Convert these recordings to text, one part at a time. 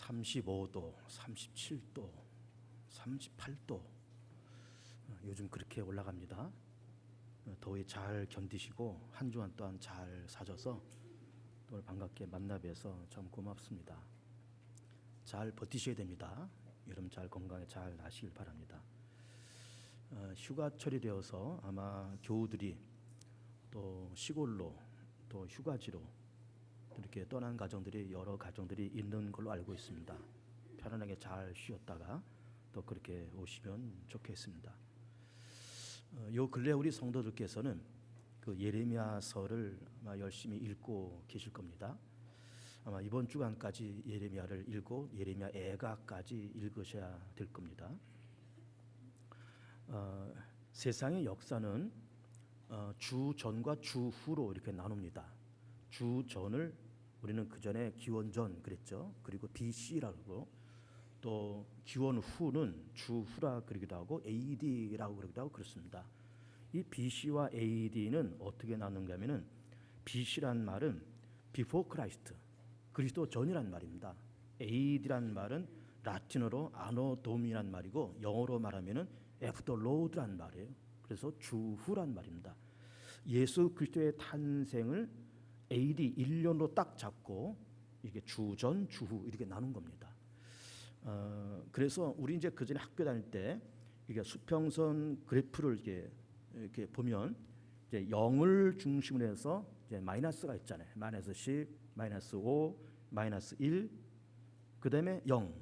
35도, 37도, 38도 요즘 그렇게 올라갑니다. 더위 잘 견디시고 한 주간 또한 잘 사셔서 오늘 반갑게 만나 뵈서 참 고맙습니다. 잘 버티셔야 됩니다. 여러분 잘 건강에 잘 나시길 바랍니다. 휴가철이 되어서 아마 교우들이 또 시골로 또 휴가지로 이렇게 떠난 가정들이 여러 가정들이 있는 걸로 알고 있습니다. 편안하게 잘 쉬었다가 또 그렇게 오시면 좋겠습니다. 요 근래 우리 성도들께서는 그 예레미야서를 아마 열심히 읽고 계실 겁니다. 아마 이번 주간까지 예레미야를 읽고 예레미야 애가까지 읽으셔야 될 겁니다. 세상의 역사는 주전과 주후로 이렇게 나눕니다. 주전을 우리는 그 전에 기원전 그랬죠. 그리고 BC라고 또 기원 후는 주후라 그러기도 하고 AD라고 그러기도 하고 그렇습니다. 이 BC와 AD는 어떻게 나누는가 하면은 BC란 말은 before Christ, 그리스도 전이란 말입니다. AD란 말은 라틴어로 아노 도미란 말이고 영어로 말하면은 after Lord란 말이에요. 그래서 주후란 말입니다. 예수 그리스도의 탄생을 AD 1년으로 딱 잡고 이게 주전, 주후 이렇게 나눈 겁니다. 그래서 우리 이제 그 전에 학교 다닐 때 이게 수평선 그래프를 이렇게 보면 이제 0을 중심으로 해서 이제 마이너스가 있잖아요. 마이너스 10, 마이너스 5, 마이너스 1, 그 다음에 0,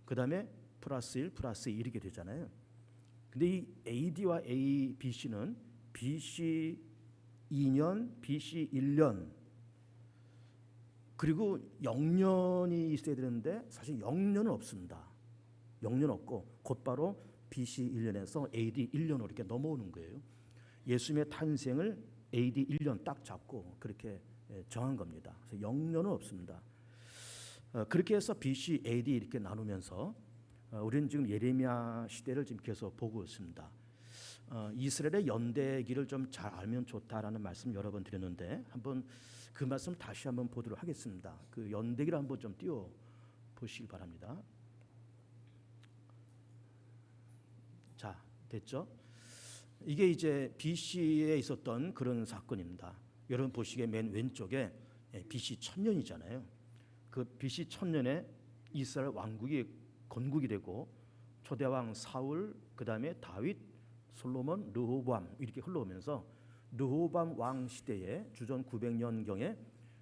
그 다음에 플러스 1, 플러스 2 이렇게 되잖아요. 근데 이 AD와 BC는 BC 2년, BC 1년, 그리고 0년이 있어야 되는데 사실 0년은 없습니다. 0년 없고 곧바로 BC 1년에서 AD 1년으로 이렇게 넘어오는 거예요. 예수님의 탄생을 AD 1년 딱 잡고 그렇게 정한 겁니다. 그래서 0년은 없습니다. 그렇게 해서 BC, AD 이렇게 나누면서 우리는 지금 예레미야 시대를 지금 계속 보고 있습니다. 이스라엘의 연대기를 좀 잘 알면 좋다라는 말씀 여러 번 드렸는데 한번 그 말씀 다시 한번 보도록 하겠습니다. 그 연대기를 한번 좀 띄워 보시기 바랍니다. 자, 됐죠? 이게 이제 BC에 있었던 그런 사건입니다. 여러분 보시기에 맨 왼쪽에 BC 1000년이잖아요. 그 BC 1000년에 이스라엘 왕국이 건국이 되고 초대왕 사울, 그 다음에 다윗, 솔로몬, 르호보암 이렇게 흘러오면서 르호보암 왕 시대에 주전 900년경에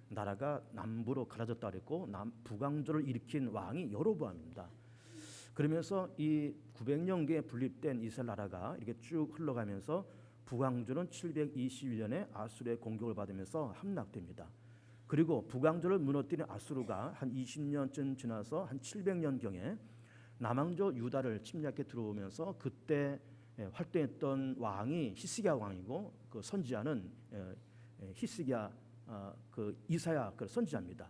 나라가 남부로 갈라졌다 그랬고 북왕조를 일으킨 왕이 여로보암입니다. 그러면서 이 900년경에 분립된 이스라엘 나라가 이렇게 쭉 흘러가면서 북왕조는 721년에 아수르의 공격을 받으면서 함락됩니다. 그리고 북왕조를 무너뜨린 아수르가 한 20년쯤 지나서 한 700년경에 남왕조 유다를 침략해 들어오면서 그때 활동했던 왕이 히스기야 왕이고 그 선지자는 히스기야 그 이사야 그 선지자입니다.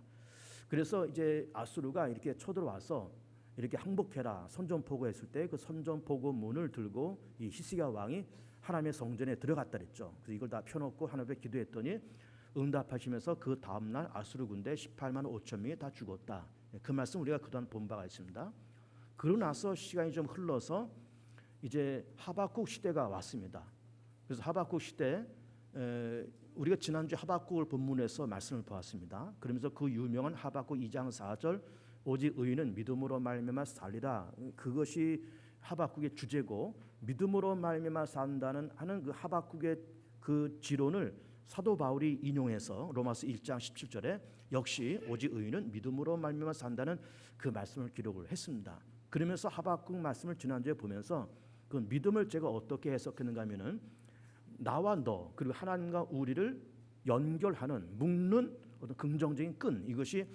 그래서 이제 아수르가 이렇게 쳐들어와서 이렇게 항복해라 선전포고했을 때 그 선전포고문을 들고 이 히스기야 왕이 하나님의 성전에 들어갔다 그랬죠. 그래서 이걸 다 펴놓고 하나님께 기도했더니 응답하시면서 그 다음날 아수르 군대 18만 5천 명이 다 죽었다. 그 말씀 우리가 그동안 본 바가 있습니다. 그러고 나서 시간이 좀 흘러서 이제 하박국 시대가 왔습니다. 그래서 하박국 시대 우리가 지난주 하박국을 본문에서 말씀을 보았습니다. 그러면서 그 유명한 하박국 2장 4절 오직 의인은 믿음으로 말미암아 살리라, 그것이 하박국의 주제고 믿음으로 말미암아 산다는 하는 그 하박국의 그 지론을 사도 바울이 인용해서 로마서 1장 17절에 역시 오직 의인은 믿음으로 말미암아 산다는 그 말씀을 기록을 했습니다. 그러면서 하박국 말씀을 지난주에 보면서 그 믿음을 제가 어떻게 해석했는가 하면은 나와 너 그리고 하나님과 우리를 연결하는 묶는 어떤 긍정적인 끈, 이것이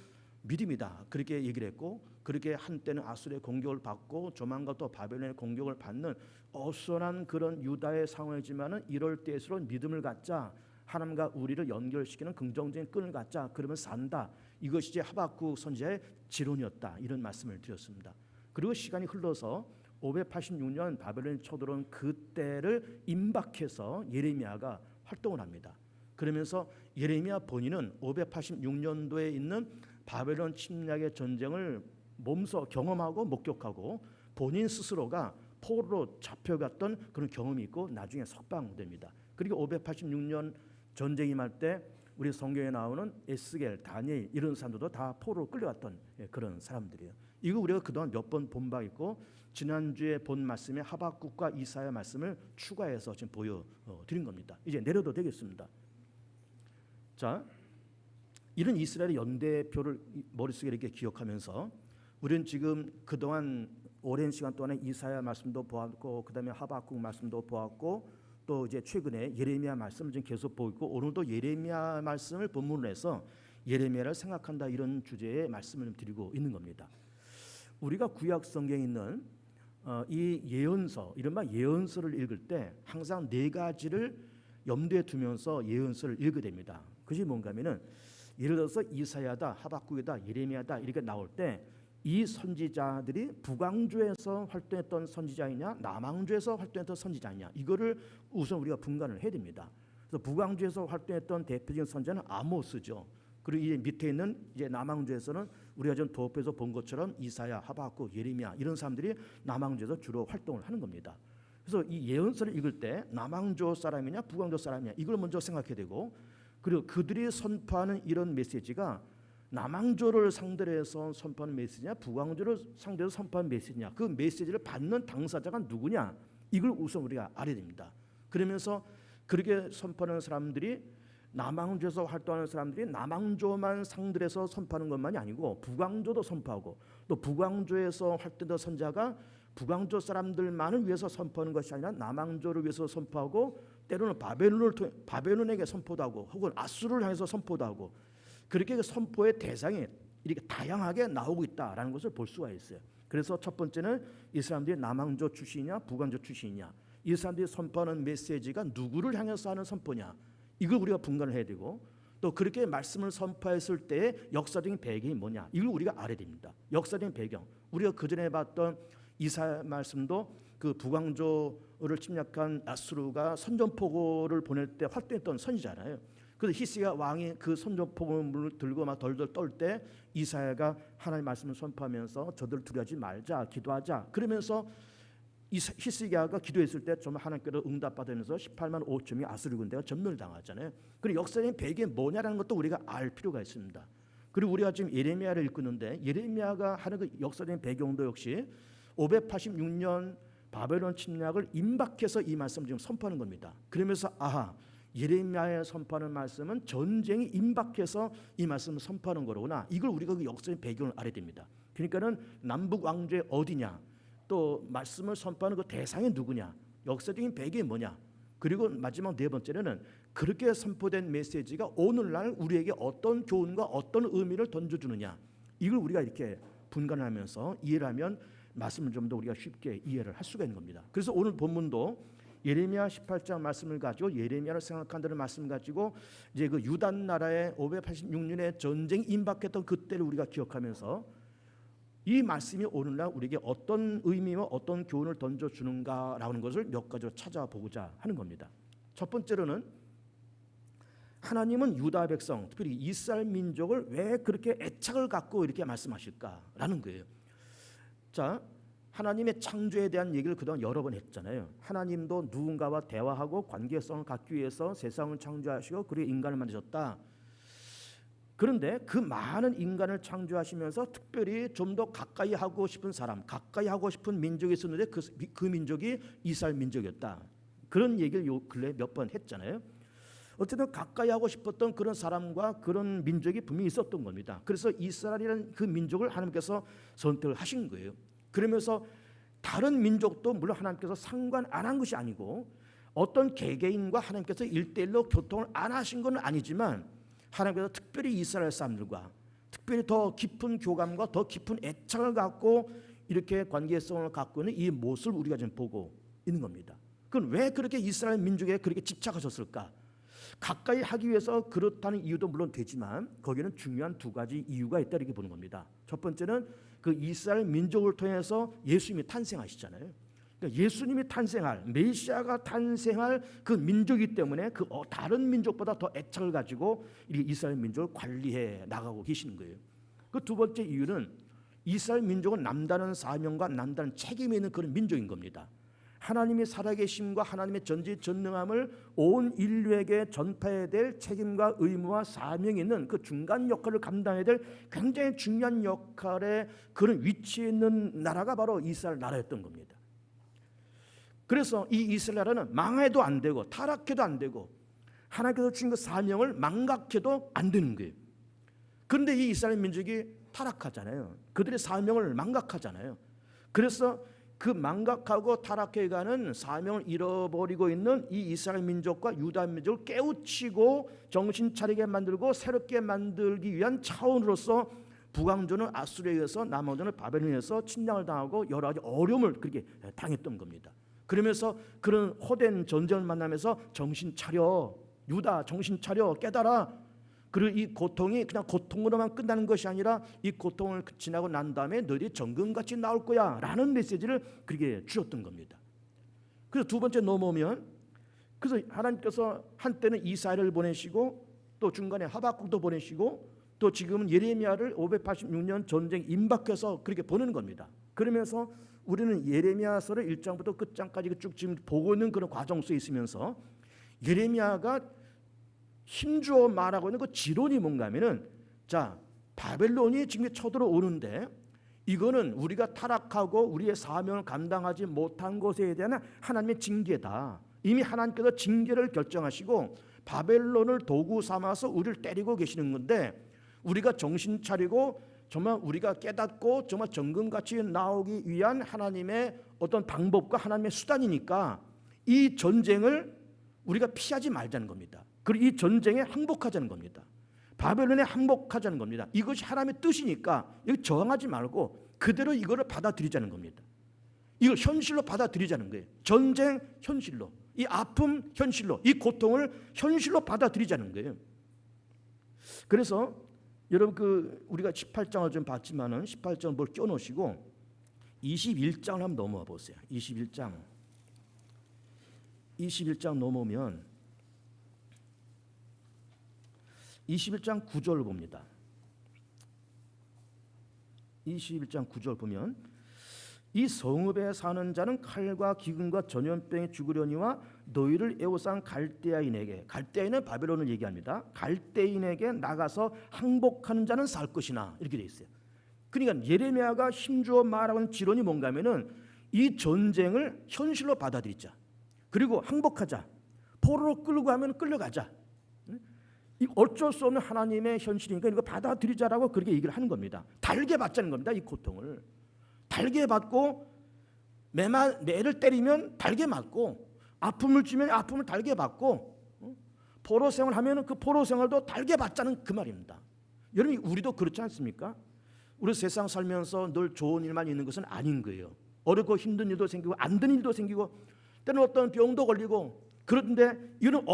믿음이다 그렇게 얘기를 했고, 그렇게 한때는 아수르의 공격을 받고 조만간 또 바벨론의 공격을 받는 어수선한 그런 유다의 상황이지만은 이럴 때일수록 믿음을 갖자, 하나님과 우리를 연결시키는 긍정적인 끈을 갖자, 그러면 산다. 이것이 이제 하박국 선지자의 지론이었다, 이런 말씀을 드렸습니다. 그리고 시간이 흘러서 586년 바벨론이 쳐들어온 그때를 임박해서 예레미야가 활동을 합니다. 그러면서 예레미야 본인은 586년도에 있는 바벨론 침략의 전쟁을 몸소 경험하고 목격하고 본인 스스로가 포로로 잡혀갔던 그런 경험이 있고 나중에 석방됩니다. 그리고 586년 전쟁이 임할 때 우리 성경에 나오는 에스겔, 다니엘 이런 사람들도 다 포로로 끌려갔던 그런 사람들이에요. 이거 우리가 그동안 몇 번 본 바 있고 지난주에 본 말씀에 하박국과 이사야 말씀을 추가해서 지금 보여드린 겁니다. 이제 내려도 되겠습니다. 자, 이런 이스라엘의 연대표를 머릿속에 이렇게 기억하면서 우리는 지금 그동안 오랜 시간 동안에 이사야 말씀도 보았고 그다음에 하박국 말씀도 보았고 또 이제 최근에 예레미야 말씀을 지금 계속 보고 있고 오늘도 예레미야 말씀을 본문으로 해서 예레미야를 생각한다 이런 주제의 말씀을 드리고 있는 겁니다. 우리가 구약 성경에 있는 이 예언서, 이른바 예언서를 읽을 때 항상 네 가지를 염두에 두면서 예언서를 읽게 됩니다. 그것이 뭔가 하면은 예를 들어서 이사야다, 하박국이다, 예레미야다 이렇게 나올 때 이 선지자들이 북왕조에서 활동했던 선지자이냐 남왕조에서 활동했던 선지자이냐 이거를 우선 우리가 분간을 해야 됩니다. 그래서 북왕조에서 활동했던 대표적인 선지자는 아모스죠. 그리고 이 밑에 있는 이제 남왕조에서는 우리가 좀 도표에서 본 것처럼 이사야, 하박국, 예레미야 이런 사람들이 남왕조에서 주로 활동을 하는 겁니다. 그래서 이 예언서를 읽을 때 남왕조 사람이냐 북왕조 사람이냐 이걸 먼저 생각해야 되고 그리고 그들이 선포하는 이런 메시지가 남왕조를 상대로 해서 선포하는 메시지냐 북왕조를 상대로 선포하는 메시지냐 그 메시지를 받는 당사자가 누구냐 이걸 우선 우리가 알아야 됩니다. 그러면서 그렇게 선포하는 사람들이 남왕조에서 활동하는 사람들이 남왕조만 상대로 해서 선포하는 것만이 아니고 북왕조도 선포하고 또 북왕조에서 활동하는 선자가 북왕조 사람들만을 위해서 선포하는 것이 아니라 남왕조를 위해서 선포하고 때로는 바벨론에게 선포도 하고 혹은 아수르를 향해서 선포도 하고 그렇게 선포의 대상이 이렇게 다양하게 나오고 있다라는 것을 볼 수가 있어요. 그래서 첫 번째는 이 사람들이 남왕조 출신이냐 북왕조 출신이냐 이 사람들이 선포하는 메시지가 누구를 향해서 하는 선포냐 이걸 우리가 분간을 해야 되고 또 그렇게 말씀을 선포했을 때의 역사적인 배경이 뭐냐 이걸 우리가 알아야 됩니다. 역사적인 배경 우리가 그전에 봤던 이사야 말씀도 그 북왕조를 침략한 아수르가 선전포고를 보낼 때 활동했던 선지자잖아요. 그래서 히스기야 왕이 그 선전포고를 들고 막 덜덜 떨 때 이사야가 하나님의 말씀을 선포하면서 저들 두려워하지 말자 기도하자 그러면서 히스기야가 기도했을 때 정말 하나님께로 응답받으면서 18만 5천이 아수르 군대가 전멸을 당하잖아요. 그리고 역사적인 배경이 뭐냐라는 것도 우리가 알 필요가 있습니다. 그리고 우리가 지금 예레미야를 읽고 있는데 예레미야가 하는 그 역사적인 배경도 역시 586년 바벨론 침략을 임박해서 이 말씀을 지금 선포하는 겁니다. 그러면서 아하 예레미야에 선포하는 말씀은 전쟁이 임박해서 이 말씀을 선포하는 거로구나. 이걸 우리가 그 역사적인 배경을 알아야 됩니다. 그러니까는 남북 왕조의 어디냐 또 말씀을 선포하는 그 대상이 누구냐 역사적인 배경이 뭐냐 그리고 마지막 네 번째는 그렇게 선포된 메시지가 오늘날 우리에게 어떤 교훈과 어떤 의미를 던져주느냐 이걸 우리가 이렇게 분간하면서 이해를 하면 말씀을 좀 더 우리가 쉽게 이해를 할 수가 있는 겁니다. 그래서 오늘 본문도 예레미야 18장 말씀을 가지고 예레미야를 생각한다는 말씀을 가지고 이제 그 유다 나라의 586년에 전쟁이 임박했던 그때를 우리가 기억하면서 이 말씀이 오늘날 우리에게 어떤 의미와 어떤 교훈을 던져주는가라는 것을 몇 가지로 찾아보고자 하는 겁니다. 첫 번째로는 하나님은 유다 백성 특별히 이스라엘 민족을 왜 그렇게 애착을 갖고 이렇게 말씀하실까라는 거예요. 자, 하나님의 창조에 대한 얘기를 그동안 여러 번 했잖아요. 하나님도 누군가와 대화하고 관계성을 갖기 위해서 세상을 창조하시고 그리고 인간을 만드셨다. 그런데 그 많은 인간을 창조하시면서 특별히 좀 더 가까이 하고 싶은 사람, 가까이 하고 싶은 민족이 있었는데 그 민족이 이스라엘 민족이었다. 그런 얘기를 요 근래 몇 번 했잖아요. 어쨌든 가까이 하고 싶었던 그런 사람과 그런 민족이 분명히 있었던 겁니다. 그래서 이스라엘이라는 그 민족을 하나님께서 선택을 하신 거예요. 그러면서 다른 민족도 물론 하나님께서 상관 안 한 것이 아니고 어떤 개개인과 하나님께서 1대1로 교통을 안 하신 건 아니지만 하나님께서 특별히 이스라엘 사람들과 특별히 더 깊은 교감과 더 깊은 애착을 갖고 이렇게 관계성을 갖고 있는 이 모습을 우리가 지금 보고 있는 겁니다. 그건 왜 그렇게 이스라엘 민족에 그렇게 집착하셨을까? 가까이 하기 위해서 그렇다는 이유도 물론 되지만 거기는 중요한 두 가지 이유가 있다 이렇게 보는 겁니다. 첫 번째는 그 이스라엘 민족을 통해서 예수님이 탄생하시잖아요. 그러니까 예수님이 탄생할 메시아가 탄생할 그 민족이기 때문에 그 다른 민족보다 더 애착을 가지고 이 이스라엘 민족을 관리해 나가고 계시는 거예요. 그 두 번째 이유는 이스라엘 민족은 남다른 사명과 남다른 책임이 있는 그런 민족인 겁니다. 하나님의 살아계심과 하나님의 전지전능함을 온 인류에게 전파해야 될 책임과 의무와 사명이 있는 그 중간 역할을 감당해야 될 굉장히 중요한 역할의 그런 위치에 있는 나라가 바로 이스라엘 나라였던 겁니다. 그래서 이 이스라엘 나라는 망해도 안 되고 타락해도 안 되고 하나님께서 주신 그 사명을 망각해도 안 되는 거예요. 그런데 이 이스라엘 민족이 타락하잖아요. 그들의 사명을 망각하잖아요. 그래서 그 망각하고 타락해가는 사명을 잃어버리고 있는 이 이스라엘 민족과 유다 민족을 깨우치고 정신 차리게 만들고 새롭게 만들기 위한 차원으로서 북왕조는 아수르에 의해서 남왕조는 바벨론에 의해서 침략을 당하고 여러 가지 어려움을 그렇게 당했던 겁니다. 그러면서 그런 호된 전쟁을 만나면서 정신 차려, 유다 정신 차려, 깨달아. 그리고 이 고통이 그냥 고통으로만 끝나는 것이 아니라 이 고통을 지나고 난 다음에 너희들이 정금같이 나올 거야 라는 메시지를 그렇게 주셨던 겁니다. 그래서 두 번째 넘어오면, 그래서 하나님께서 한때는 이사야를 보내시고 또 중간에 하박국도 보내시고 또 지금은 예레미야를 586년 전쟁 임박해서 그렇게 보내는 겁니다. 그러면서 우리는 예레미야서를 1장부터 끝장까지 쭉 지금 보고 있는 그런 과정 속에 있으면서 예레미야가 힘주어 말하고 있는 그 지론이 뭔가 하면은, 자, 바벨론이 지금 쳐들어오는데 이거는 우리가 타락하고 우리의 사명을 감당하지 못한 것에 대한 하나님의 징계다. 이미 하나님께서 징계를 결정하시고 바벨론을 도구 삼아서 우리를 때리고 계시는 건데, 우리가 정신 차리고 정말 우리가 깨닫고 정말 정금같이 나오기 위한 하나님의 어떤 방법과 하나님의 수단이니까 이 전쟁을 우리가 피하지 말자는 겁니다. 그리고 이 전쟁에 항복하자는 겁니다. 바벨론에 항복하자는 겁니다. 이것이 하나님의 뜻이니까 여기 저항하지 말고 그대로 이거를 받아들이자는 겁니다. 이걸 현실로 받아들이자는 거예요. 전쟁 현실로, 이 아픔 현실로, 이 고통을 현실로 받아들이자는 거예요. 그래서 여러분 우리가 18장을 좀 봤지만은 18장을 뭘 껴놓으시고 21장을 한번 넘어와 보세요. 21장 넘어오면 21장 9절 봅니다. 21장 9절 보면, 이 성읍에 사는 자는 칼과 기근과 전염병에 죽으려니와 너희를 애워싼 갈대아인에게, 갈대아인은 바벨론을 얘기합니다. 갈대인에게 나가서 항복하는 자는 살 것이나, 이렇게 돼 있어요. 그러니까 예레미야가 힘주어 말하는 지론이 뭔가 하면은 이 전쟁을 현실로 받아들이자. 그리고 항복하자. 포로로 끌고 가면 끌려가자. 이 어쩔 수 없는 하나님의 현실이니까 이거 받아들이자라고 그렇게 얘기를 하는 겁니다. 달게 받자는 겁니다. 이 고통을 달게 받고, 매를 때리면 달게 맞고, 아픔을 주면 아픔을 달게 받고, 포로 생활하면 그 포로 생활도 달게 받자는 그 말입니다. 여러분, 우리도 그렇지 않습니까? 우리 세상 살면서 늘 좋은 일만 있는 것은 아닌 거예요. 어렵고 힘든 일도 생기고 안 되는 일도 생기고 때는 어떤 병도 걸리고, 그런데 이런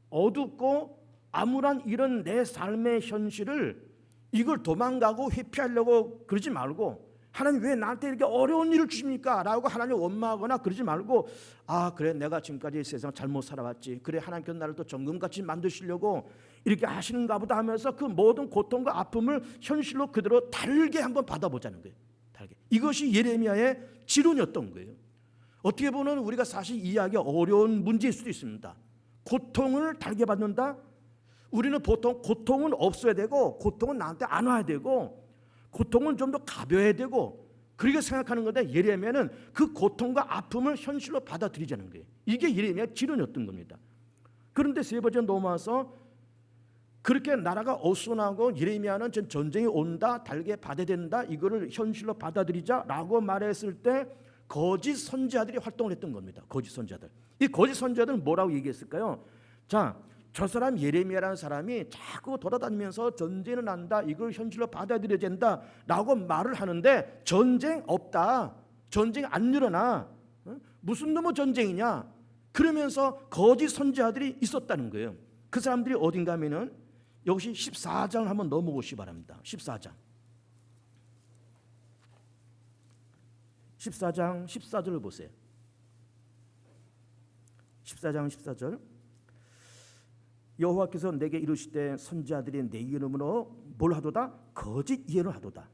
어둡고 암울한 이런 내 삶의 현실을 이걸 도망가고 회피하려고 그러지 말고, 하나님 왜 나한테 이렇게 어려운 일을 주십니까? 라고 하나님 원망하거나 그러지 말고, 아 그래 내가 지금까지 세상 잘못 살아왔지, 그래 하나님께서 나를 또 정금같이 만드시려고 이렇게 하시는가 보다 하면서 그 모든 고통과 아픔을 현실로 그대로 달게 한번 받아보자는 거예요. 달게. 이것이 예레미야의 지론이었던 거예요. 어떻게 보면 우리가 사실 이해하기 어려운 문제일 수도 있습니다. 고통을 달게 받는다? 우리는 보통 고통은 없어야 되고, 고통은 나한테 안 와야 되고, 고통은 좀 더 가벼워야 되고, 그렇게 생각하는 건데, 예레미야는 그 고통과 아픔을 현실로 받아들이자는 거예요. 이게 예레미야 지론이었던 겁니다. 그런데 세 번째 넘어와서 그렇게 나라가 어수선하고 예레미야는 전쟁이 온다, 달게 받아야 된다, 이거를 현실로 받아들이자라고 말했을 때 거짓 선지자들이 활동을 했던 겁니다. 거짓 선지자들. 이 거짓 선지자들은 뭐라고 얘기했을까요? 자, 저 사람 예레미야라는 사람이 자꾸 돌아다니면서 전쟁은 난다, 이걸 현실로 받아들여야 된다라고 말을 하는데 전쟁 없다, 전쟁 안 일어나, 무슨 놈의 전쟁이냐, 그러면서 거짓 선지자들이 있었다는 거예요. 그 사람들이 어딘가 하면은 역시 14장을 한번 넘어보시기 바랍니다. 14장 14절을 보세요. 14장 14절, 여호와께서 내게 이르시되 선지자들이 내 이름으로 뭘 하도다? 거짓 예언을 하도다.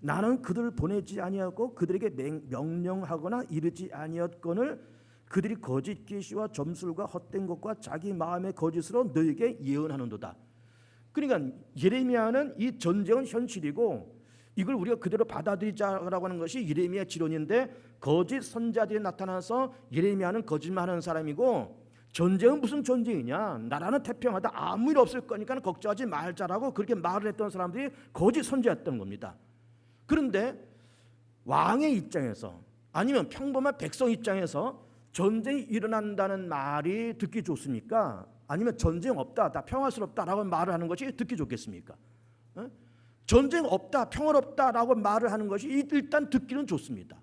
나는 그들을 보내지 아니하고 그들에게 명령하거나 이르지 아니었거늘 그들이 거짓 계시와 점술과 헛된 것과 자기 마음의 거짓으로 너에게 예언하는도다. 그러니까 예레미야는 이 전쟁은 현실이고 이걸 우리가 그대로 받아들이자라고 하는 것이 예레미야 지론인데, 거짓 선자들이 나타나서 예레미야는 거짓말하는 사람이고 전쟁은 무슨 전쟁이냐, 나라는 태평하다, 아무 일 없을 거니까 걱정하지 말자라고 그렇게 말을 했던 사람들이 거짓 선자였던 겁니다. 그런데 왕의 입장에서 아니면 평범한 백성 입장에서 전쟁이 일어난다는 말이 듣기 좋습니까? 아니면 전쟁 없다, 다 평화스럽다라고 말을 하는 것이 듣기 좋겠습니까? 전쟁 없다, 평화롭다라고 말을 하는 것이 일단 듣기는 좋습니다.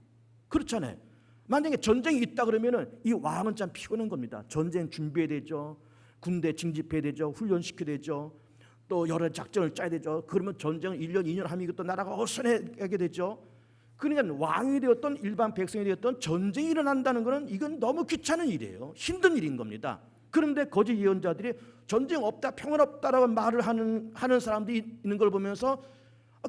그렇잖아요. 만약에 전쟁이 있다 그러면은 이 왕은 참 피곤한 겁니다. 전쟁 준비해야 되죠. 군대 징집해야 되죠. 훈련시켜야 되죠. 또 여러 작전을 짜야 되죠. 그러면 전쟁을 1년, 2년 하면 이것도 나라가 어선하게 되죠. 그러니까 왕이 되었던 일반 백성이 되었던 전쟁이 일어난다는 것은 이건 너무 귀찮은 일이에요. 힘든 일인 겁니다. 그런데 거짓 예언자들이 전쟁 없다, 평화롭다라고 말을 하는 사람들이 있는 걸 보면서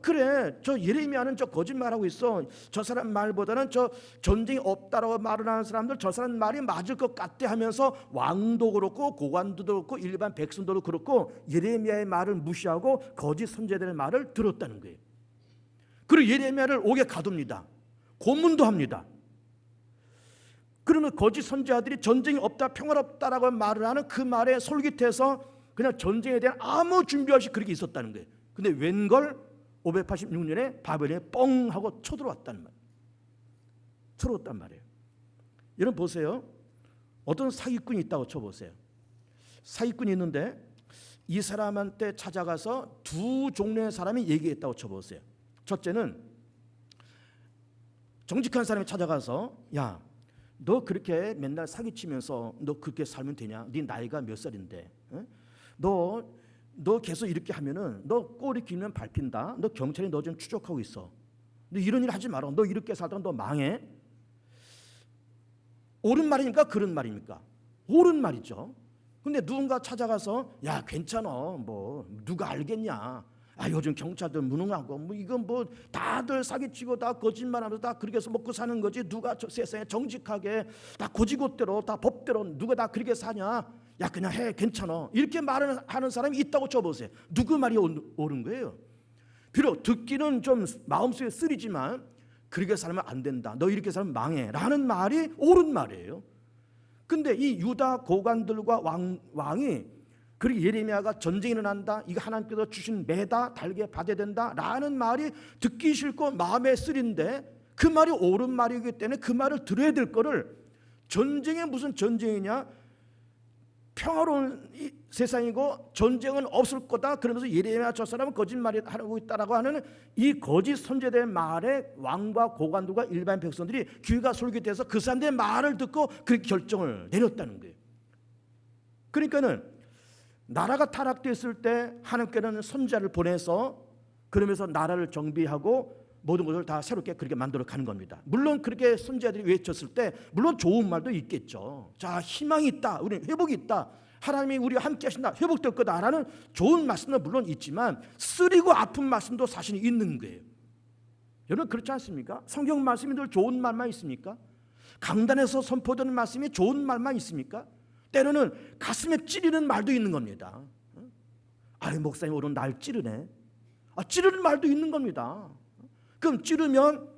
그래, 저 예레미야는 저 거짓말하고 있어. 저 사람 말보다는 저 전쟁이 없다라고 말을 하는 사람들 저 사람 말이 맞을 것 같대 하면서 왕도 그렇고 고관도 그렇고 일반 백성도 그렇고 예레미야의 말을 무시하고 거짓 선지자들의 말을 들었다는 거예요. 그리고 예레미야를 옥에 가둡니다. 고문도 합니다. 그러면 거짓 선지자들이 전쟁이 없다, 평화롭다라고 말을 하는 그 말에 솔깃해서 그냥 전쟁에 대한 아무 준비 없이 그렇게 있었다는 거예요. 근데 웬걸 586년에 바벨론에 뻥 하고 쳐들어왔단 말이에요. 쳐들어왔단 말이에요. 여러분 보세요. 어떤 사기꾼이 있다고 쳐보세요. 사기꾼이 있는데 이 사람한테 찾아가서 두 종류의 사람이 얘기했다고 쳐보세요. 첫째는 정직한 사람이 찾아가서 야, 너 그렇게 맨날 사기치면서 너 그렇게 살면 되냐? 네 나이가 몇 살인데? 너 계속 이렇게 하면은 너 꼬리 길면 밟힌다. 너 경찰이 너 좀 추적하고 있어. 너 이런 일 하지 마라. 너 이렇게 살다가 너 망해. 옳은 말입니까? 그런 말입니까? 옳은 말이죠. 근데 누군가 찾아가서 야 괜찮아. 뭐 누가 알겠냐. 아 요즘 경찰들 무능하고 뭐 이건 뭐 다들 사기치고 다 거짓말하면서 다 그렇게 해서 먹고 사는 거지. 누가 세상에 정직하게 다 고지고대로 다 법대로 누가 다 그렇게 사냐. 야 그냥 해 괜찮아 이렇게 말을 하는 사람이 있다고 쳐보세요. 누구 말이 옳은 거예요? 비록 듣기는 좀 마음속에 쓰리지만 그렇게 살면 안 된다, 너 이렇게 살면 망해 라는 말이 옳은 말이에요. 근데 이 유다 고관들과 왕이 그리고 예레미야가 전쟁이 일어난다, 이거 하나님께서 주신 매다 달게 받아야 된다 라는 말이 듣기 싫고 마음에 쓰린데 그 말이 옳은 말이기 때문에 그 말을 들어야 될 거를 전쟁이 무슨 전쟁이냐, 평화로운 세상이고 전쟁은 없을 거다 그러면서 예레미야 저 사람은 거짓말하고 있다라고 하는 이 거짓 선지자들의 말에 왕과 고관들과 일반 백성들이 귀가 솔깃해서 그 사람들의 말을 듣고 그 결정을 내렸다는 거예요. 그러니까는 나라가 타락됐을 때 하나님께는 선지자를 보내서 그러면서 나라를 정비하고 모든 것을 다 새롭게 그렇게 만들어 가는 겁니다. 물론 그렇게 선지자들이 외쳤을 때 물론 좋은 말도 있겠죠. 자 희망이 있다, 우리 회복이 있다, 하나님이 우리와 함께 하신다, 회복될 거다라는 좋은 말씀도 물론 있지만 쓰리고 아픈 말씀도 사실 있는 거예요. 여러분 그렇지 않습니까? 성경 말씀이 늘 좋은 말만 있습니까? 강단에서 선포되는 말씀이 좋은 말만 있습니까? 때로는 가슴에 찌르는 말도 있는 겁니다. 아유 목사님 오늘 날 찌르네. 찌르는 말도 있는 겁니다. 그럼 찌르면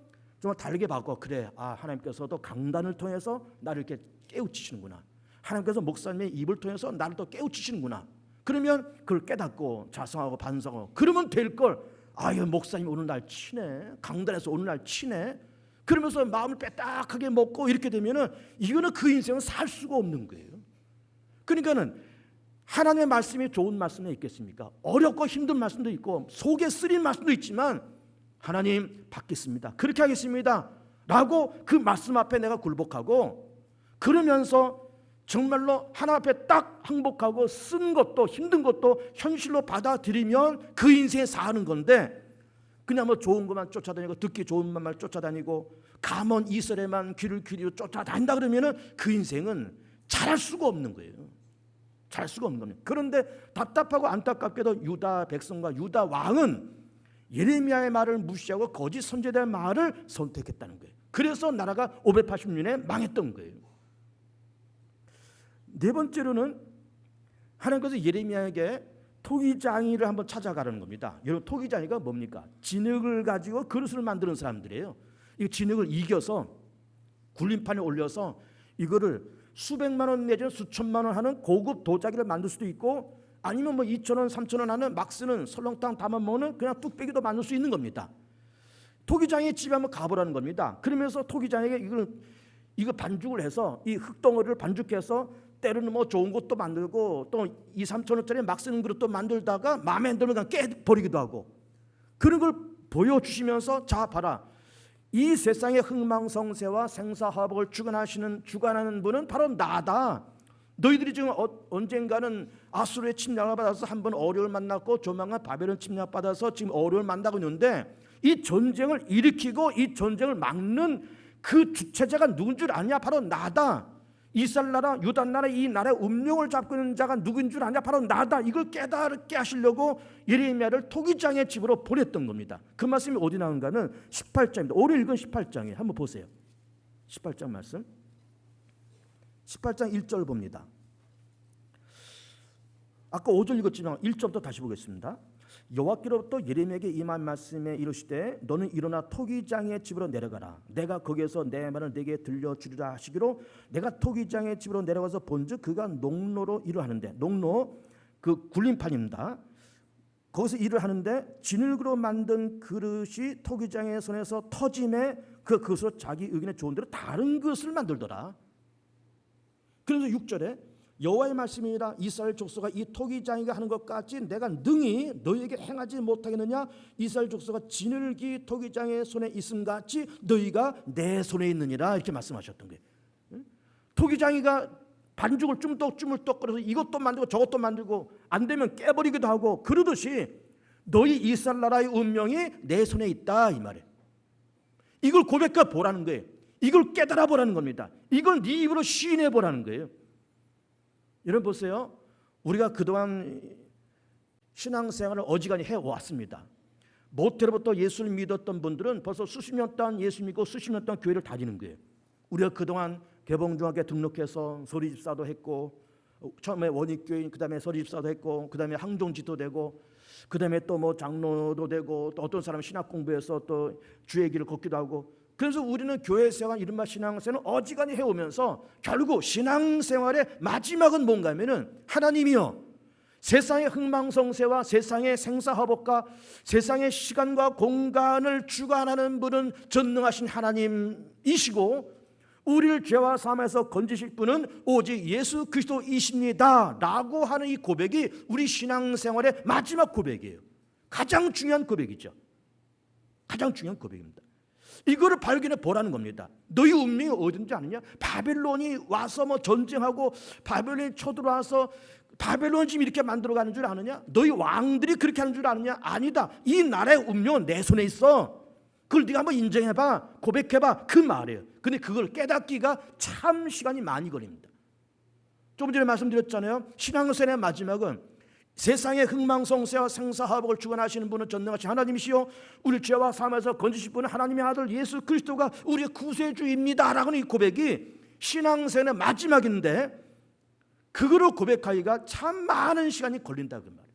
정말 다르게 바꿔. 그래, 하나님께서도 강단을 통해서 나를 이렇게 깨우치시는구나. 하나님께서 목사님의 입을 통해서 나를 또 깨우치시는구나. 그러면 그걸 깨닫고 자성하고 반성하고 그러면 될 걸. 아유 목사님 오늘 날 치네. 강단에서 오늘 날 치네. 그러면서 마음을 빼딱하게 먹고 이렇게 되면은 이거는 그 인생은 살 수가 없는 거예요. 그러니까는 하나님의 말씀이 좋은 말씀이 있겠습니까? 어렵고 힘든 말씀도 있고 속에 쓰린 말씀도 있지만 하나님 받겠습니다, 그렇게 하겠습니다 라고 그 말씀 앞에 내가 굴복하고 그러면서 정말로 하나님 앞에 딱 항복하고 쓴 것도 힘든 것도 현실로 받아들이면 그 인생에 사는 건데 그냥 뭐 좋은 것만 쫓아다니고 듣기 좋은 말만 쫓아다니고 가문 이설에만 귀를 기울이고 쫓아다닌다 그러면은 그 인생은 잘할 수가 없는 거예요. 잘할 수가 없는 겁니다. 그런데 답답하고 안타깝게도 유다 백성과 유다 왕은 예레미야의 말을 무시하고 거짓 선지자의 말을 선택했다는 거예요. 그래서 나라가 586년에 망했던 거예요. 네 번째로는 하나님께서 예레미야에게 토기장이를 한번 찾아가라는 겁니다. 여러분, 토기장이가 뭡니까? 진흙을 가지고 그릇을 만드는 사람들이에요. 이 진흙을 이겨서 굴림판에 올려서 이거를 수백만 원 내지는 수천만 원 하는 고급 도자기를 만들 수도 있고, 아니면 뭐 2,000원, 3,000원 하는 막 쓰는 설렁탕 담아 먹는 그냥 뚝배기도 만들 수 있는 겁니다. 토기장의 집에 한번 가보라는 겁니다. 그러면서 토기장에게 이거 반죽을 해서 이 흙덩어리를 반죽해서 때로는 뭐 좋은 것도 만들고 또 2, 3천 원짜리 막 쓰는 그릇도 만들다가 마음에 안 들면 그냥 깨버리기도 하고, 그런 걸 보여주시면서 자 봐라, 이 세상의 흥망성쇠와 생사화복을 주관하는 분은 바로 나다. 너희들이 지금 언젠가는 아수르의 침략을 받아서 한 번 어려움을 만났고 조만간 바벨론 침략받아서 지금 어려움을 만나고 있는데, 이 전쟁을 일으키고 이 전쟁을 막는 그 주체자가 누군 줄 아냐? 바로 나다. 이스라엘 나라, 유다 나라, 이 나라의 운명을 잡고 있는 자가 누구인 줄 아냐? 바로 나다. 이걸 깨닫게 하시려고 예레미야를 토기장의 집으로 보냈던 겁니다. 그 말씀이 어디 나온가는 18장입니다. 오늘 읽은 18장에 한번 보세요. 18장 말씀, 18장 1절 봅니다. 아까 5절 읽었지만 1절부터 다시 보겠습니다. 여호와께로부터 예레미야에게 임한 말씀에 이르시되 너는 일어나 토기장의 집으로 내려가라. 내가 거기에서 내 말을 네게 들려주리라 하시기로 내가 토기장의 집으로 내려가서 본즉 그가 농로로 일을 하는데, 농로 그 굴림판입니다. 거기서 일을 하는데 진흙으로 만든 그릇이 토기장의 손에서 터짐에 그것으로 자기 의견에 좋은 대로 다른 것을 만들더라. 그래서 6절에 여호와의 말씀이라 이스라엘 족속아 이 토기장이가 하는 것까지 내가 능히 너희에게 행하지 못하겠느냐? 이스라엘 족속아 진흙이 토기장의 손에 있음같이 너희가 내 손에 있느니라, 이렇게 말씀하셨던 거예요. 토기장이가 반죽을 쭈물떡쭈물떡거려서 이것도 만들고 저것도 만들고 안 되면 깨버리기도 하고 그러듯이 너희 이스라엘 나라의 운명이 내 손에 있다, 이 말이에요. 이걸 고백해 보라는 거예요. 이걸 깨달아 보라는 겁니다. 이걸 네 입으로 시인해 보라는 거예요. 여러분 보세요. 우리가 그동안 신앙생활을 어지간히 해왔습니다. 모태로부터 예수를 믿었던 분들은 벌써 수십 년 동안 예수 믿고 수십 년 동안 교회를 다니는 거예요. 우리가 그동안 개봉중학교에 등록해서 소리집사도 했고, 처음에 원익교인, 그 다음에 소리집사도 했고, 그 다음에 항종지도 되고, 그 다음에 또 뭐 장로도 되고, 또 어떤 사람은 신학 공부해서 또 주의 길을 걷기도 하고. 그래서 우리는 교회생활, 이른바 신앙생활을 어지간히 해오면서 결국 신앙생활의 마지막은 뭔가 하면은 하나님이요, 세상의 흥망성쇠와 세상의 생사화복과 세상의 시간과 공간을 주관하는 분은 전능하신 하나님이시고, 우리를 죄와 사함에서 건지실 분은 오직 예수 그리스도이십니다 라고 하는 이 고백이 우리 신앙생활의 마지막 고백이에요. 가장 중요한 고백이죠. 가장 중요한 고백입니다. 이거를 발견해 보라는 겁니다. 너희 운명이 어딘지 아느냐? 바벨론이 와서 뭐 전쟁하고 바벨론이 쳐들어와서 바벨론 지금 이렇게 만들어가는 줄 아느냐? 너희 왕들이 그렇게 하는 줄 아느냐? 아니다. 이 나라의 운명은 내 손에 있어. 그걸 네가 한번 인정해봐, 고백해봐, 그 말이에요. 근데 그걸 깨닫기가 참 시간이 많이 걸립니다. 조금 전에 말씀드렸잖아요. 신앙생활의 마지막은 세상의 흥망성쇠와 생사화복을 주관하시는 분은 전능하신 하나님이시요 우리 죄와 사함에서 건지실 분은 하나님의 아들 예수 그리스도가 우리의 구세주입니다 라고 하는 이 고백이 신앙생활의 마지막인데, 그거를 고백하기가 참 많은 시간이 걸린다, 그 말이에요.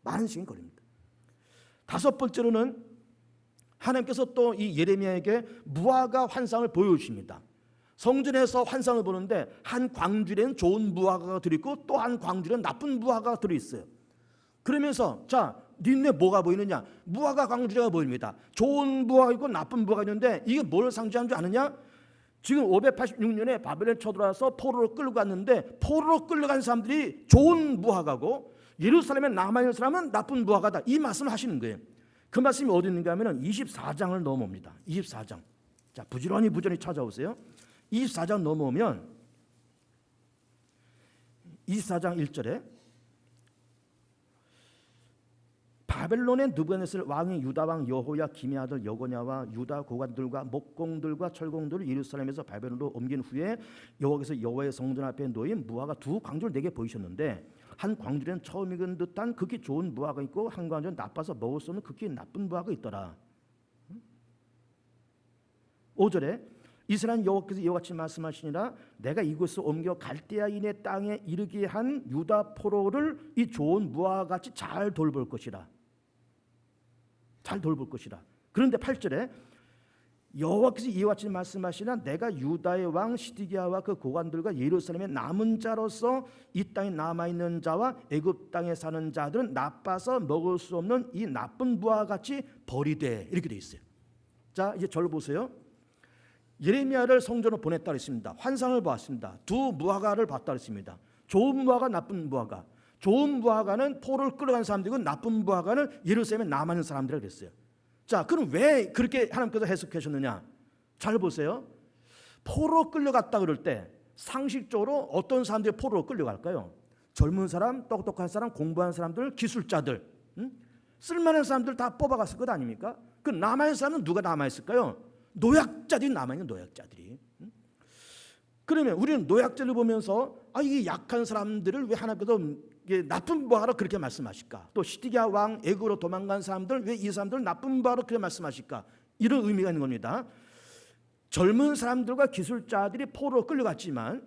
많은 시간이 걸립니다. 다섯 번째로는 하나님께서 또 이 예레미야에게 무화과 환상을 보여주십니다. 성전에서 환상을 보는데 한 광줄에는 좋은 무화과가 들어있고 또 한 광줄에는 나쁜 무화과가 들어있어요. 그러면서 자, 니네 뭐가 보이느냐? 무화과 광줄에가 보입니다. 좋은 무화과 있고 나쁜 무화과가 있는데 이게 뭘 상징하는 줄 아느냐? 지금 586년에 바벨론에 쳐들어와서 포로로 끌고 갔는데 포로로 끌려간 사람들이 좋은 무화과고 예루살렘에 남아있는 사람은 나쁜 무화과다, 이 말씀을 하시는 거예요. 그 말씀이 어디 있는가 하면 24장을 넘어옵니다. 24장. 자, 부지런히 찾아오세요. 24장 넘어오면 24장 1절에 바벨론의 느부갓네살 왕이 유다 왕 여호야김의 아들 여고냐와 유다 고관들과 목공들과 철공들을 예루살렘에서 바벨론으로 옮긴 후에 여호와께서 여호와의 성전 앞에 놓인 무화과 두 광주를 내게 보이셨는데 한 광주리는 처음 익은 듯한 극히 좋은 무화과 있고 한 광주는 나빠서 먹을 수 없는 극히 나쁜 무화과 있더라. 5절에 이스라엘 여호와께서 이와 같이 말씀하시니라 내가 이곳을 옮겨 갈대아인의 땅에 이르게 한 유다 포로를 이 좋은 무화과 같이 잘 돌볼 것이라. 잘 돌볼 것이라. 그런데 8절에 여호와께서 이와 같이 말씀하시나 내가 유다의 왕 시드기야와 그 고관들과 예루살렘의 남은 자로서 이 땅에 남아있는 자와 애굽 땅에 사는 자들은 나빠서 먹을 수 없는 이 나쁜 무화과 같이 버리되 이렇게 돼 있어요. 자 이제 저를 보세요. 예레미야를 성전으로 보냈다 그랬습니다. 환상을 보았습니다. 두 무화과를 봤다 그랬습니다. 좋은 무화과 나쁜 무화과. 좋은 무화과는 포로를 끌어간 사람들이고 나쁜 무화과는 예루살렘에 남아있는 사람들이라고 그랬어요. 자, 그럼 왜 그렇게 하나님께서 해석하셨느냐? 잘 보세요. 포로 끌려갔다 그럴 때 상식적으로 어떤 사람들이 포로로 끌려갈까요? 젊은 사람, 똑똑한 사람, 공부한 사람들, 기술자들, 쓸만한 사람들 다 뽑아갔을 것 아닙니까? 그 남아있는 사람은 누가 남아있을까요? 노약자들이 남아있는 노약자들이. 그러면 우리는 노약자를 보면서 이 약한 사람들을 왜 하나님께서 나쁜 무화과로 그렇게 말씀하실까? 또 시드기야 왕 애굽으로 도망간 사람들 왜 이 사람들을 나쁜 무화과로 그렇게 말씀하실까? 이런 의미가 있는 겁니다. 젊은 사람들과 기술자들이 포로로 끌려갔지만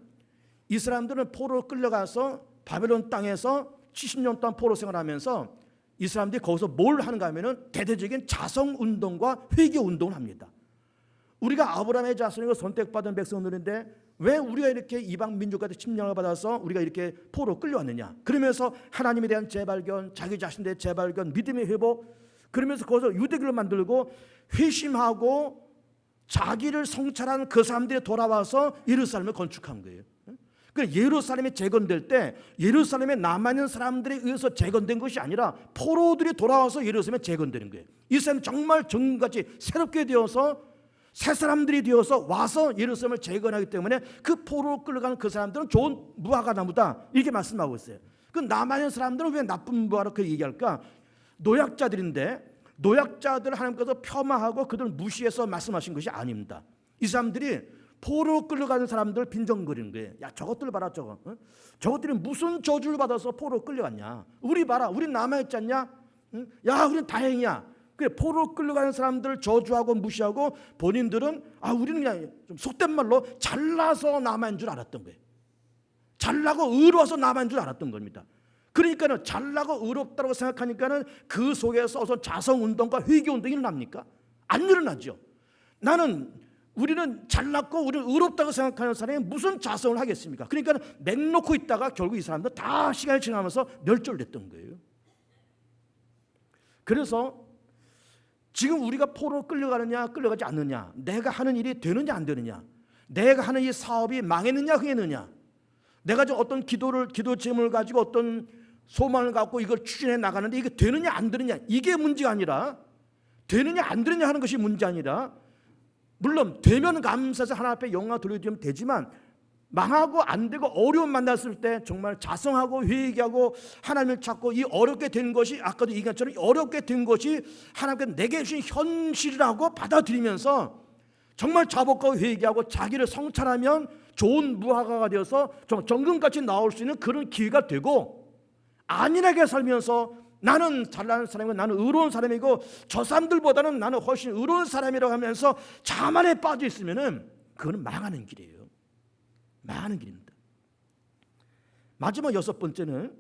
이 사람들은 포로로 끌려가서 바벨론 땅에서 70년 동안 포로 생활하면서 이 사람들이 거기서 뭘 하는가 하면은 대대적인 자성운동과 회개운동을 합니다. 우리가 아브라함의 자손이고 선택받은 백성들인데 왜 우리가 이렇게 이방 민족한테 침략을 받아서 우리가 이렇게 포로로 끌려왔느냐? 그러면서 하나님에 대한 재발견, 자기 자신의 재발견, 믿음의 회복, 그러면서 거기서 유대교를 만들고 회심하고 자기를 성찰한 그 사람들이 돌아와서 예루살렘을 건축한 거예요. 그러니까 예루살렘이 재건될 때 예루살렘에 남아있는 사람들에 의해서 재건된 것이 아니라 포로들이 돌아와서 예루살렘에 재건되는 거예요. 이 사람이 정말 정같이 새롭게 되어서 새 사람들이 되어서 와서 예루살렘을 재건하기 때문에 그 포로로 끌려가는 그 사람들은 좋은 무화과 나무다 이렇게 말씀하고 있어요. 그 남아있는 사람들은 왜 나쁜 무화과로 그렇게 얘기할까? 노약자들인데 노약자들을 하나님께서 폄하하고 그들을 무시해서 말씀하신 것이 아닙니다. 이 사람들이 포로로 끌려가는 사람들을 빈정거리는 거예요. 야 저것들 봐라 저거. 저것들이 무슨 저주를 받아서 포로로 끌려갔냐. 우리 봐라 우리 남아있지 않냐. 야 우리는 다행이야. 포로로 끌려가는 사람들을 저주하고 무시하고 본인들은 우리는 그냥 좀 속된 말로 잘나서 남아있는 줄 알았던 거예요. 잘나고 의로워서 남아있는 줄 알았던 겁니다. 그러니까는 잘나고 의롭다고 생각하니까는 그 속에서 어서 자성운동과 회개운동이 일어납니까? 안 일어나죠. 우리는 잘났고 우리는 의롭다고 생각하는 사람이 무슨 자성을 하겠습니까? 그러니까 맹놓고 있다가 결국 이 사람들 다 시간이 지나면서 멸절됐던 거예요. 그래서 지금 우리가 포로로 끌려가느냐 끌려가지 않느냐, 내가 하는 일이 되느냐 안 되느냐, 내가 하는 이 사업이 망했느냐 흥했느냐, 내가 어떤 기도 제목을 가지고 어떤 소망을 갖고 이걸 추진해 나가는데 이게 되느냐 안 되느냐, 이게 문제가 아니라, 되느냐 안 되느냐 하는 것이 문제 아니라, 물론 되면 감사해서 하나님 앞에 영광 돌려주면 되지만 망하고 안 되고 어려움 만났을 때 정말 자성하고 회개하고 하나님을 찾고 이 어렵게 된 것이, 아까도 얘기한 것처럼 어렵게 된 것이 하나님께서 내게 주신 현실이라고 받아들이면서 정말 자복하고 회개하고 자기를 성찰하면 좋은 무화과가 되어서 정금같이 나올 수 있는 그런 기회가 되고, 안일하게 살면서 나는 잘나는 사람이고 나는 의로운 사람이고 저 사람들보다는 나는 훨씬 의로운 사람이라고 하면서 자만에 빠져 있으면은 그거는 망하는 길이에요. 망하는 길입니다. 마지막 6번째는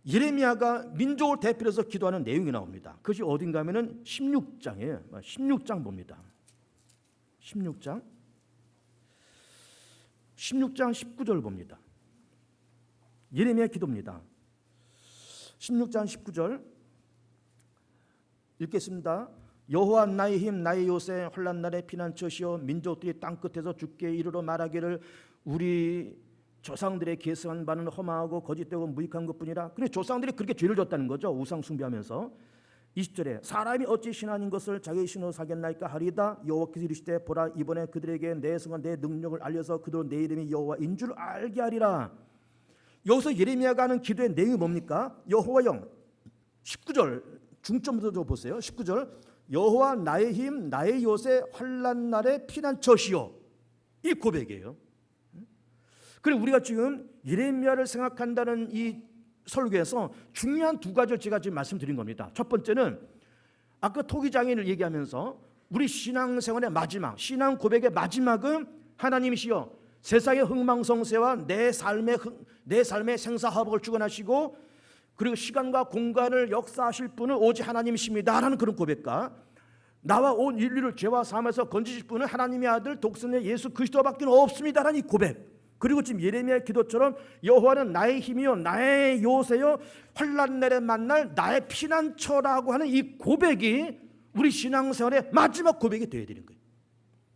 예레미야가 민족을 대표해서 기도하는 내용이 나옵니다. 그것이 어딘가 하면은 16장이에요. 16장 봅니다. 16장 19절 봅니다. 예레미야 기도입니다. 16장 19절 읽겠습니다. 여호와 나의 힘 나의 요새 환난 날의 피난처시여, 민족들이 땅끝에서 주께 이르러 말하기를 우리 조상들의 계승한 바는 허망하고 거짓되고 무익한 것뿐이라. 그래, 조상들이 그렇게 죄를 졌다는 거죠. 우상 숭배하면서. 20절에 사람이 어찌 신 아닌 것을 자기 신으로 사겠나이까 하리이다. 여호와께서 이르시되 보라, 이번에 그들에게 내 성과 내 능력을 알려서 그들은 내 이름이 여호와인 줄 알게 하리라. 여기서 예레미야가 하는 기도의 내용이 뭡니까? 여호와여, 19절 중점부터 보세요. 19절 여호와 나의 힘 나의 요새 환난 날의 피난처시요, 이 고백이에요. 그리고 우리가 지금 예레미야를 생각한다는 이 설교에서 중요한 두 가지를 제가 지금 말씀드린 겁니다. 첫 번째는 아까 토기장애를 얘기하면서 우리 신앙생활의 마지막, 신앙 고백의 마지막은 하나님이시여 세상의 흥망성쇠와 내 삶의 생사화복을 주관하시고 그리고 시간과 공간을 역사하실 분은 오직 하나님이십니다라는 그런 고백과 나와 온 인류를 죄와 사함에서 건지실 분은 하나님의 아들 독생의 예수 그리스도밖에 없습니다라는 이 고백, 그리고 지금 예레미야의 기도처럼 여호와는 나의 힘이요 나의 요새요 환난 날에 만날 나의 피난처라고 하는 이 고백이 우리 신앙생활의 마지막 고백이 되어야 되는 거예요.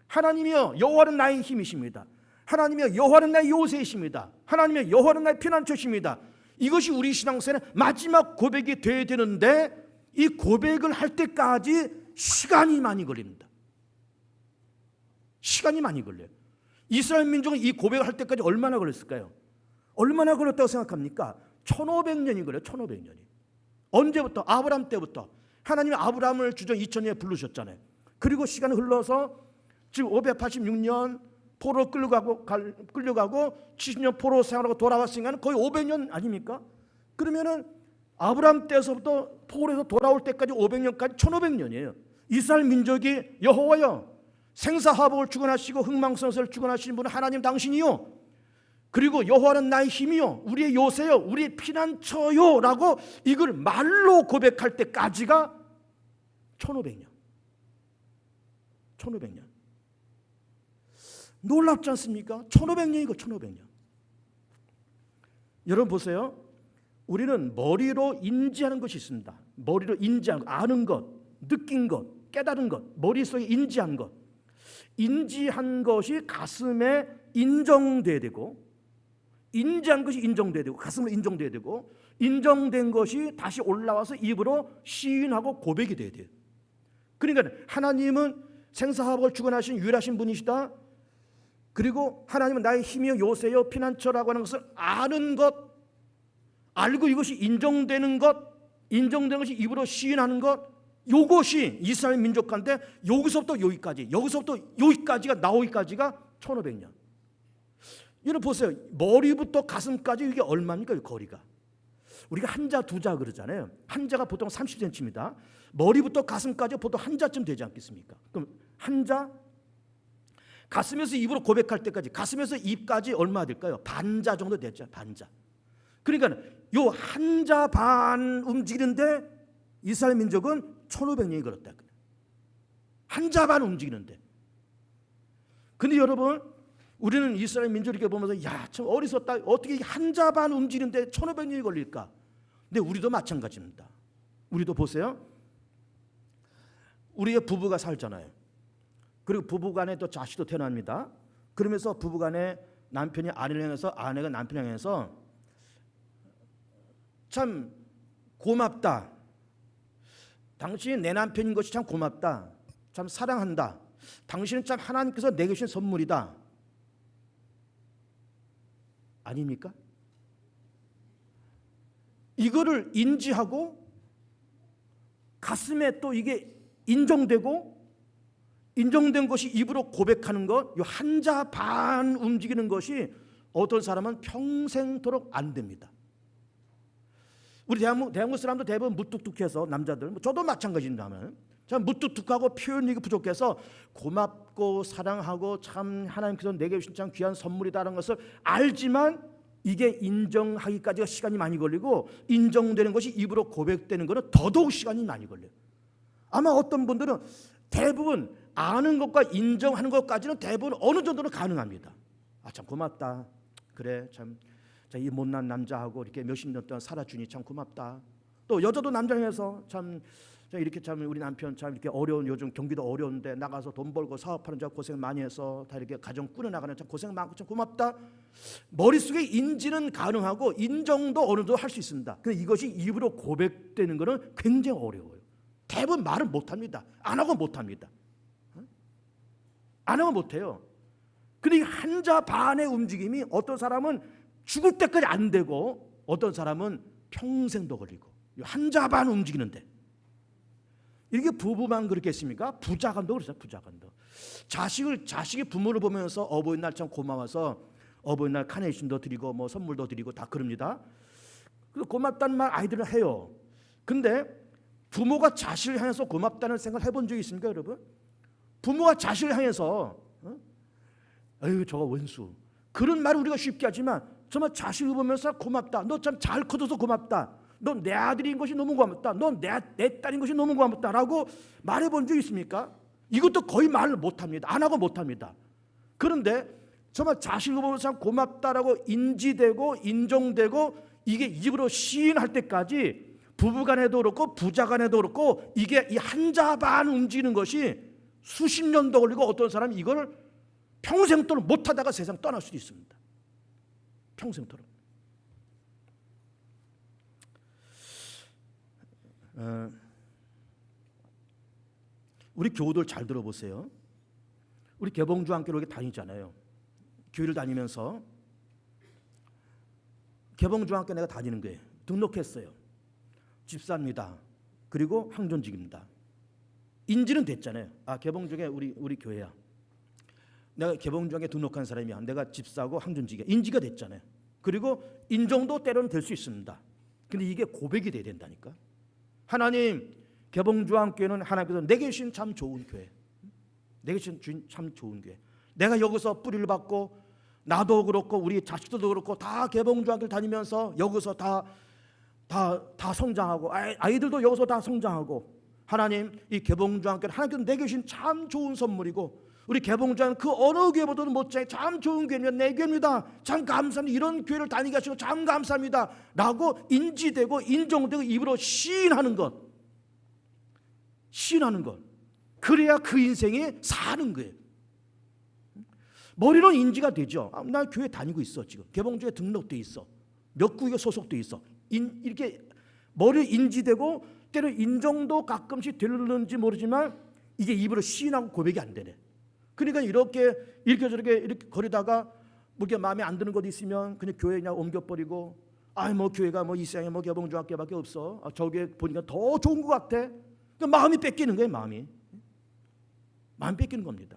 하나님이여 여호와는 나의 힘이십니다. 하나님이여 여호와는 나의 요새이십니다. 하나님이여 여호와는 나의 피난처십니다. 이것이 우리 신앙생활의 마지막 고백이 되어야 되는데 이 고백을 할 때까지 시간이 많이 걸립니다. 시간이 많이 걸려요. 이스라엘 민족은 이 고백을 할 때까지 얼마나 걸렸을까요? 얼마나 걸렸다고 생각합니까? 1500년이 걸려요. 1500년이. 언제부터? 아브라함 때부터. 하나님이 아브라함을 주전 2000년에 부르셨잖아요. 그리고 시간이 흘러서 지금 586년 포로로 끌려가고 70년 포로 생활하고 돌아왔으니까 거의 500년 아닙니까? 그러면은 아브라함 때에서부터 포로에서 돌아올 때까지 500년까지 1500년이에요. 이스라엘 민족이 여호와여 생사화복을 주관하시고 흥망성쇠를 주관하시는 분은 하나님 당신이요 그리고 여호와는 나의 힘이요 우리의 요새요 우리의 피난처요 라고 이걸 말로 고백할 때까지가 1500년. 1500년. 놀랍지 않습니까? 1500년이고 1500년. 여러분 보세요. 우리는 머리로 인지하는 것이 있습니다. 머리로 인지하는 것, 아는 것, 느낀 것, 깨달은 것, 머릿속에 인지한 것. 인지한 것이 가슴에 인정돼야 되고 인지한 것이 인정돼야 되고 가슴으로 인정돼야 되고 인정된 것이 다시 올라와서 입으로 시인하고 고백이 돼야 돼요. 그러니까 하나님은 생사화복을 주관하신 유일하신 분이시다. 그리고 하나님은 나의 힘이요 요새요 피난처라고 하는 것을 아는 것, 알고 이것이 인정되는 것, 인정된 것이 입으로 시인하는 것, 이것이 이스라엘 민족 가운데 여기서부터 여기까지가 나오기까지가 1500년. 여러분 보세요. 머리부터 가슴까지 이게 얼마입니까? 이 거리가. 우리가 한자 두자 그러잖아요. 한자가 보통 30cm입니다. 머리부터 가슴까지 보통 한자쯤 되지 않겠습니까? 그럼 한자 가슴에서 입으로 고백할 때까지 가슴에서 입까지 얼마 될까요? 반자 정도 됐죠. 반자. 그러니까 요 한자 반 움직이는데 이스라엘 민족은 1500년이 걸었다. 한자 반 움직이는데. 근데 여러분 우리는 이스라엘 민족을 이렇게 보면서 야, 참 어리석다. 어떻게 한자 반 움직이는데 1500년이 걸릴까? 근데 우리도 마찬가지입니다. 우리도 보세요. 우리의 부부가 살잖아요. 그리고 부부간에 또 자식도 태어납니다. 그러면서 부부간에 남편이 아내를 향해서 아내가 남편을 향해서 참 고맙다. 당신이 내 남편인 것이 참 고맙다. 참 사랑한다. 당신은 참 하나님께서 내게 주신 선물이다. 아닙니까? 이거를 인지하고 가슴에 또 이게 인정되고 인정된 것이 입으로 고백하는 것, 이 한자 반 움직이는 것이 어떤 사람은 평생토록 안 됩니다. 우리 대한민국 사람도 대부분 무뚝뚝해서 남자들, 저도 마찬가지입니다만 참 무뚝뚝하고 표현력이 부족해서 고맙고 사랑하고 참 하나님께서 내게 주신 참 귀한 선물이다라는 것을 알지만 이게 인정하기까지가 시간이 많이 걸리고 인정되는 것이 입으로 고백되는 것은 더더욱 시간이 많이 걸려요. 아마 어떤 분들은 대부분 아는 것과 인정하는 것까지는 대부분 어느 정도는 가능합니다. 아, 참 고맙다. 그래, 참 이 못난 남자하고 이렇게 몇십 년 동안 살아주니 참 고맙다. 또 여자도 남자에서 참 이렇게 참 우리 남편 참 이렇게 어려운 요즘 경기도 어려운데 나가서 돈 벌고 사업하는 자 고생 많이 해서 다 이렇게 가정 꾸려나가는 참 고생 많고 참 고맙다. 머릿속에 인지는 가능하고 인정도 어느 정도 할 수 있습니다. 근데 이것이 입으로 고백되는 것은 굉장히 어려워요. 대부분 말을 못합니다. 안 하고 못합니다. 안 하고 못해요. 근데 한자 반의 움직임이 어떤 사람은 죽을 때까지 안 되고 어떤 사람은 평생도 걸리고 한자 반 움직이는데 이게 부부만 그렇겠습니까? 부자간도 그렇죠. 부자간도 자식이 부모를 보면서 어버이날 참 고마워서 어버이날 카네이션도 드리고 뭐 선물도 드리고 다 그럽니다. 그래서 고맙다는 말 아이들은 해요. 근데 부모가 자식을 향해서 고맙다는 생각을 해본 적이 있습니까, 여러분? 부모가 자식을 향해서 아유 저거 원수, 그런 말을 우리가 쉽게 하지만 정말 자식을 보면서 고맙다, 너 참 잘 커져서 고맙다, 너 내 아들인 것이 너무 고맙다, 너 내 딸인 것이 너무 고맙다라고 말해본 적 있습니까? 이것도 거의 말을 못합니다. 안 하고 못합니다. 그런데 정말 자식을 보면서 고맙다라고 인지되고 인정되고 이게 입으로 시인할 때까지 부부간에도 그렇고 부자간에도 그렇고 이게 이 한자 반 움직이는 것이 수십 년도 걸리고 어떤 사람이 이걸 평생도록 못하다가 세상 떠날 수도 있습니다. 평생도록. 우리 교우들 잘 들어보세요. 우리 개봉주한교로 이렇게 다니잖아요. 교회를 다니면서 개봉주한교 내가 다니는 거예요. 등록했어요. 집사입니다. 그리고 항존직입니다. 인지는 됐잖아요. 아, 개봉주에 우리 교회야. 내가 개봉주에 등록한 사람이야. 내가 집사고 항존직이야. 인지가 됐잖아요. 그리고 인정도 때로는 될 수 있습니다. 근데 이게 고백이 돼야 된다니까. 하나님, 개봉주한교회는 하나님께서 내게 주신 참 좋은 교회. 내게 주신 참 좋은 교회. 내가 여기서 뿌리를 받고 나도 그렇고 우리 자식들도 그렇고 다 개봉주한교를 다니면서 여기서 다 성장하고 아이들도 여기서 다 성장하고 하나님, 이 개봉주한교는 하나님께서 내게 주신 참 좋은 선물이고 우리 개봉주한 그 어느 교회보다도 못지않게 참 좋은 교회입니다. 내 교회입니다. 참 감사합니다. 이런 교회를 다니게 하시고 참 감사합니다. 라고 인지되고 인정되고 입으로 시인하는 것. 시인하는 것. 그래야 그 인생이 사는 거예요. 머리로 인지가 되죠. 아, 나 교회 다니고 있어. 지금 개봉주에 등록돼 있어. 몇 구역에 소속돼 있어. 이렇게 머리로 인지되고 때로 인정도 가끔씩 되는지 모르지만 이게 입으로 시인하고 고백이 안 되네. 그러니까 이렇게 저렇게 거리다가 뭐 이렇게 마음에 안 드는 것 있으면 그냥 교회 그냥 옮겨버리고 뭐 교회가 뭐 이 세상에 뭐 개봉주학교밖에 없어. 저게 보니까 더 좋은 것 같아. 그러니까 마음이 뺏기는 거예요. 마음이 뺏기는 겁니다.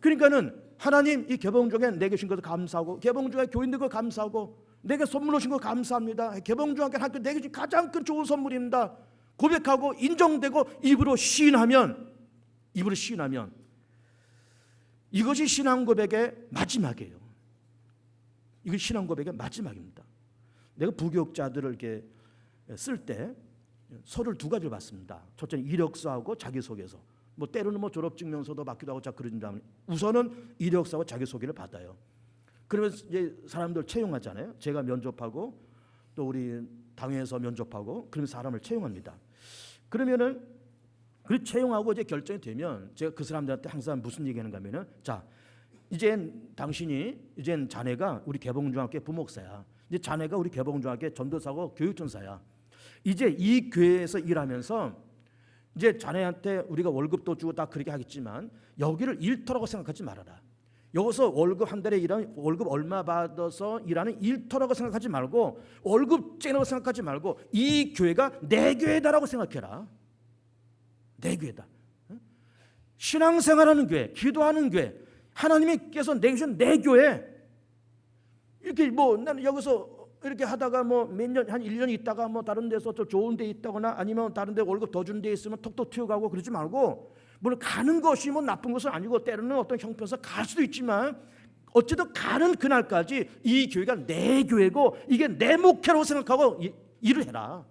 그러니까는 하나님, 이 개봉주에 내게 주신 것도 감사하고 개봉주에 교인들 거 감사하고 내게 선물 오신 거 감사합니다. 개봉주한테 학교 내게 주신 가장 큰 좋은 선물입니다. 고백하고 인정되고 입으로 시인하면 이것이 신앙 고백의 마지막이에요. 이것이 신앙 고백의 마지막입니다. 내가 부교육자들을 이렇게 쓸 때 서류를 두 가지를 받습니다. 첫째는 이력서하고 자기소개서. 뭐 때로는 뭐 졸업증명서도 받기도 하고 자 그런 다음에 우선은 이력서하고 자기소개를 받아요. 그러면 이제 사람들 채용하잖아요. 제가 면접하고 또 우리 당회에서 면접하고 그러면 사람을 채용합니다. 그러면은 그 채용하고 이제 결정이 되면 제가 그 사람들한테 항상 무슨 얘기하는가 하면은 자, 이젠 자네가 우리 개봉중학교 부목사야. 이제 자네가 우리 개봉중학교 전도사고 교육전사야. 이제 이 교회에서 일하면서 이제 자네한테 우리가 월급도 주고 다 그렇게 하겠지만 여기를 일터라고 생각하지 말아라. 여기서 월급 한 달에 일하는 월급 얼마 받아서 일하는 일터라고 생각하지 말고 월급쟁이라고 생각하지 말고 이 교회가 내 교회다라고 생각해라. 내 교회다. 신앙생활하는 교회, 기도하는 교회, 하나님께서 내게 주신 내 교회. 이렇게 뭐 나는 여기서 이렇게 하다가 뭐 몇 년, 한 1년 있다가 뭐 다른 데서 또 좋은 데 있다거나 아니면 다른 데 월급 더 준 데 있으면 톡톡 튀어가고 그러지 말고, 물론 가는 것이 뭐 나쁜 것은 아니고 때로는 어떤 형편에서 갈 수도 있지만 어쨌든 가는 그날까지 이 교회가 내 교회고 이게 내 목회라고 생각하고 일을 해라.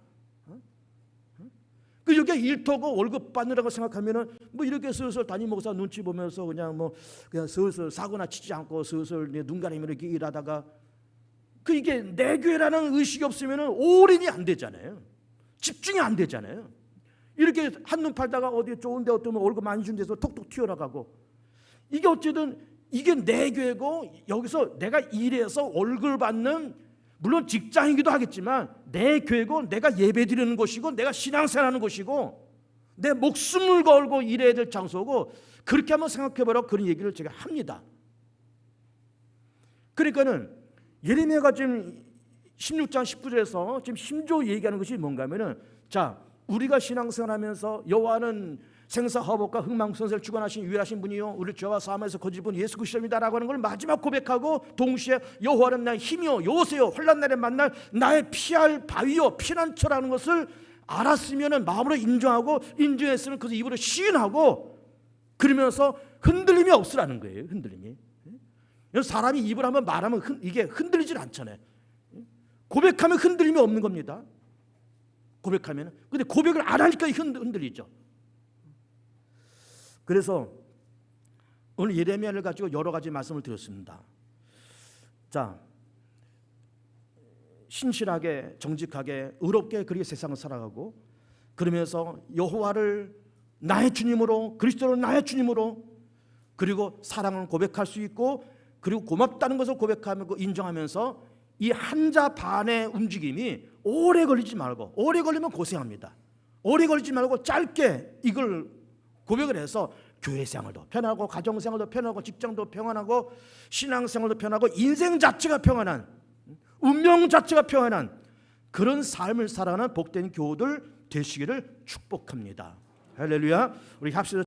그 여기 일터고 월급 받느라고 생각하면은 뭐 이렇게 슬슬 담임 목사 눈치 보면서 그냥 슬슬 사고나 치지 않고 슬슬 눈 가리면 이렇게 일하다가 그 이게 내 교회라는 의식이 없으면은 올인이 안 되잖아요. 집중이 안 되잖아요. 이렇게 한눈 팔다가 어디 좋은데 어떤 월급 많이 준 데서 톡톡 튀어나가고 이게 어쨌든 이게 내 교회고 여기서 내가 일해서 월급을 받는 물론 직장이기도 하겠지만 내 교회고 내가 예배드리는 곳이고 내가 신앙생활하는 곳이고 내 목숨을 걸고 일해야 될 장소고 그렇게 한번 생각해보라고 그런 얘기를 제가 합니다. 그러니까는 예레미야가 지금 16장 19절에서 지금 힘줘 얘기하는 것이 뭔가 하면은 자, 우리가 신앙생활하면서 여호와는 생사화복과 흥망성쇠를 주관하신 유일하신 분이요 우리 죄와 사함에서 거짓 분 예수 그리스도입니다라고 하는 걸 마지막 고백하고 동시에 여호와는 나의 힘이요 요새요 혼란 날에 만날 나의 피할 바위요 피난처라는 것을 알았으면 마음으로 인정하고 인정했으면 그것을 입으로 시인하고 그러면서 흔들림이 없으라는 거예요. 흔들림이. 사람이 입을 한번 말하면 이게 흔들리질 않잖아요. 고백하면 흔들림이 없는 겁니다. 고백하면. 근데 고백을 안 하니까 흔들리죠. 그래서 오늘 예레미야를 가지고 여러 가지 말씀을 드렸습니다. 자, 신실하게 정직하게 의롭게 그렇게 세상을 살아가고 그러면서 여호와를 나의 주님으로 그리스도를 나의 주님으로 그리고 사랑을 고백할 수 있고 그리고 고맙다는 것을 고백하고 인정하면서 이 한자 반의 움직임이 오래 걸리지 말고 오래 걸리면 고생합니다. 오래 걸리지 말고 짧게 이걸 고백을 해서 교회 생활도 편하고 가정 생활도 편하고 직장도 평안하고 신앙생활도 편하고 인생 자체가 평안한 운명 자체가 평안한 그런 삶을 살아가는 복된 교우들 되시기를 축복합니다. 할렐루야. 우리 합시다.